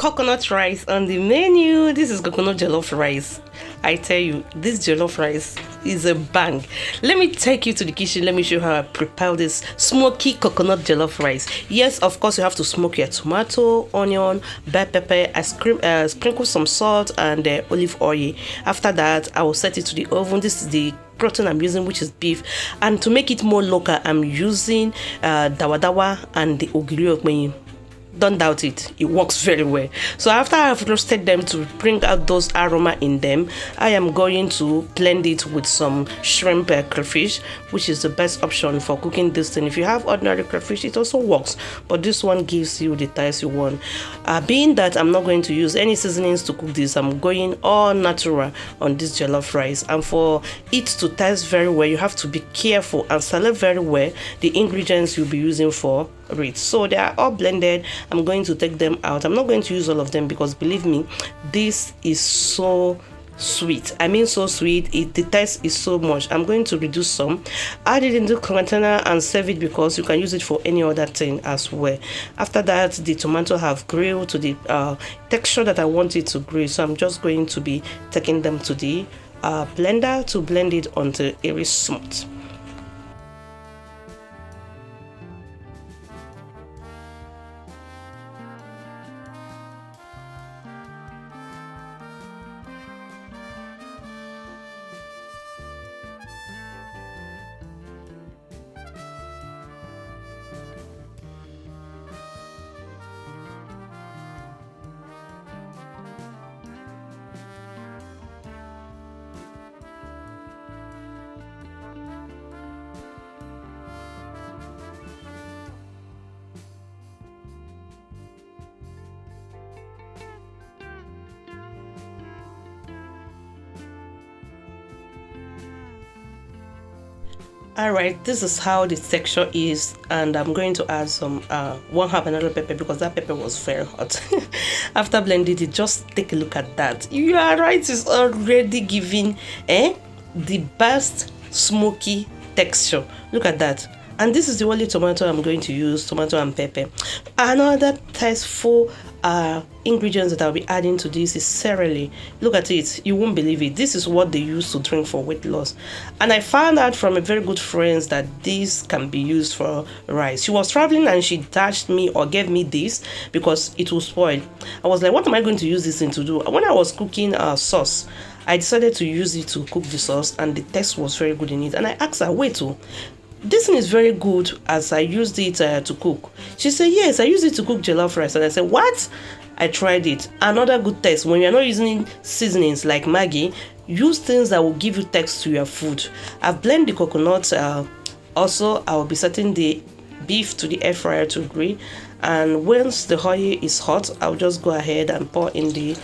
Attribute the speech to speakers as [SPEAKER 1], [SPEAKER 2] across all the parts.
[SPEAKER 1] coconut rice on the menu. This is coconut jollof rice. I tell you, this jollof rice is a bang. Let me take you to the kitchen. Let me show you how I prepare this smoky coconut jollof rice. Yes, of course, you have to smoke your tomato, onion, bell pepper. I sprinkle some salt and olive oil. After that, I will set it to the oven. This is the protein I'm using, which is beef, and to make it more local, I'm using dawa and the ogiri okmenyi. Don't doubt it, it works very well. So after I've roasted them to bring out those aroma in them, I am going to blend it with some shrimp crayfish, which is the best option for cooking this thing. If you have ordinary crayfish, it also works, but this one gives you the taste you want. Being that I'm not going to use any seasonings to cook this, I'm going all natural on this jollof rice. And for it to taste very well, you have to be careful and select very well the ingredients you'll be using for it. So they are all blended. I'm going to take them out. I'm not going to use all of them because believe me, this is so sweet. I mean so sweet. The taste is so much. I'm going to reduce some, add it in the container and serve it because you can use it for any other thing as well. After that, the tomato have grilled to the texture that I want it to grill. So I'm just going to be taking them to the blender to blend it until it is smooth. Alright, this is how the texture is, and I'm going to add some 1/2 another pepper because that pepper was very hot. After blending it, just take a look at that. You are right, it's already giving the best smoky texture. Look at that. And this is the only tomato I'm going to use, tomato and pepper. Another tasteful ingredients that I'll be adding to this is celery. Look at it, you won't believe it. This is what they use to drink for weight loss. And I found out from a very good friend that this can be used for rice. She was traveling and she dashed me or gave me this because it will spoil. I was like, what am I going to use this thing to do? When I was cooking sauce, I decided to use it to cook the sauce and the taste was very good in it. And I asked her, wait, this thing is very good as I used it to cook. She said, yes, I use it to cook jollof rice. And I said, what? I tried it. Another good taste. When you're not using seasonings like Maggi, use things that will give you taste to your food. I've blended the coconut. Also, I will be setting the beef to the air fryer to grill. And once the oil is hot, I'll just go ahead and pour in the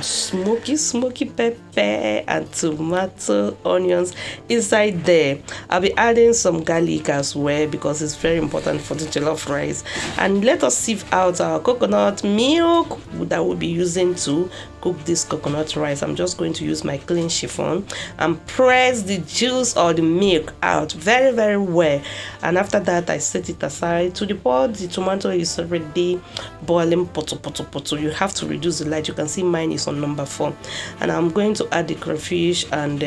[SPEAKER 1] smoky pepper and tomato, onions inside there. I'll be adding some garlic as well because it's very important for the jollof rice. And let us sieve out our coconut milk that we'll be using to cook this coconut rice. I'm just going to use my clean chiffon and press the juice or the milk out very, very well. And after that, I set it aside to the pot. The tomato is already boiling poto. You have to reduce the light. You can see mine is on number 4. And I'm going to add the crayfish and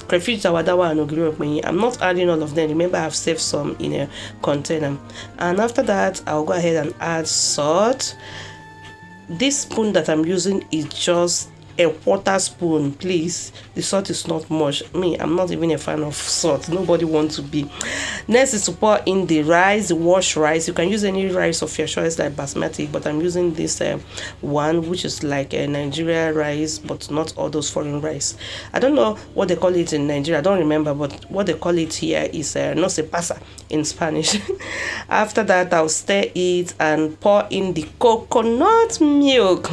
[SPEAKER 1] crayfish, dawa and ogiri okmenyi. I'm not adding all of them. Remember, I've saved some in a container. And after that, I'll go ahead and add salt. This spoon that I'm using is just a quarter spoon, please. The salt is not much. I'm not even a fan of salt. Nobody wants to be. Next is to pour in the rice, the washed rice. You can use any rice of your choice like basmati, but I'm using this one which is like a Nigeria rice, but not all those foreign rice. I don't know what they call it in Nigeria. I don't remember, but what they call it here is no se pasa in Spanish. After that, I'll stir it and pour in the coconut milk.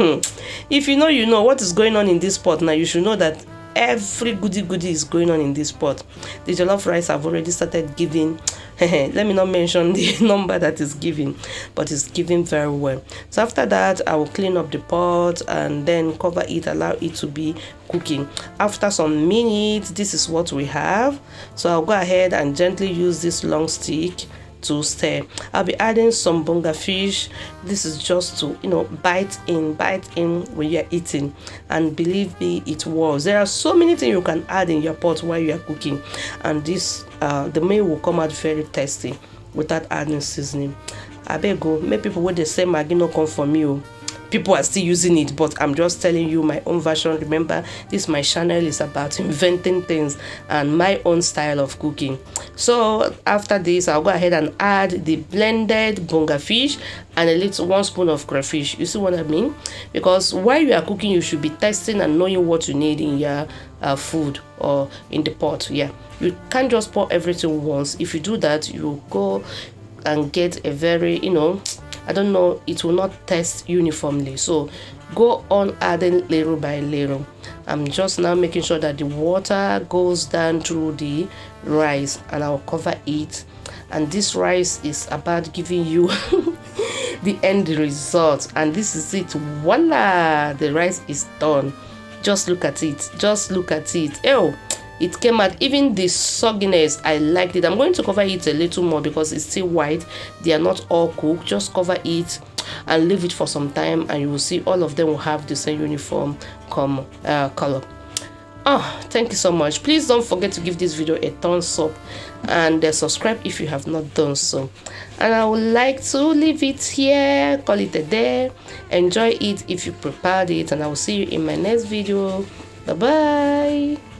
[SPEAKER 1] If you know, you know what is going on in this pot. Now you should know that every goody is going on in this pot. The jollof rice I've already started giving. Let me not mention the number that is giving, but it's giving very well. So after that, I will clean up the pot and then cover it, allow it to be cooking. After some minutes, this is what we have. So I'll go ahead and gently use this long stick to stir. I'll be adding some bunga fish. This is just to, you know, bite in when you're eating, and believe me, it was. There are so many things you can add in your pot while you are cooking, and this the meal will come out very tasty without adding seasoning. I beg go, make people when they say Maggi no come from you. People are still using it, but I'm just telling you my own version. Remember, this my channel is about inventing things and my own style of cooking. So after this, I'll go ahead and add the blended bunga fish and a little 1 spoon of crayfish. You see what I mean? Because while you are cooking, you should be testing and knowing what you need in your food or in the pot. Yeah, you can't just pour everything once. If you do that, you go and get a very, you know, I don't know, it will not taste uniformly. So go on adding little by little. I'm just now making sure that the water goes down through the rice, and I'll cover it. And this rice is about giving you the end result, and this is it. Voila, the rice is done. Just look at it, just look at it. Oh, it came out, even the sogginess, I liked it. I'm going to cover it a little more because it's still white. They are not all cooked. Just cover it and leave it for some time, and you will see all of them will have the same uniform color. Oh, thank you so much. Please don't forget to give this video a thumbs up and subscribe if you have not done so. And I would like to leave it here, call it a day. Enjoy it if you prepared it, and I will see you in my next video. Bye bye.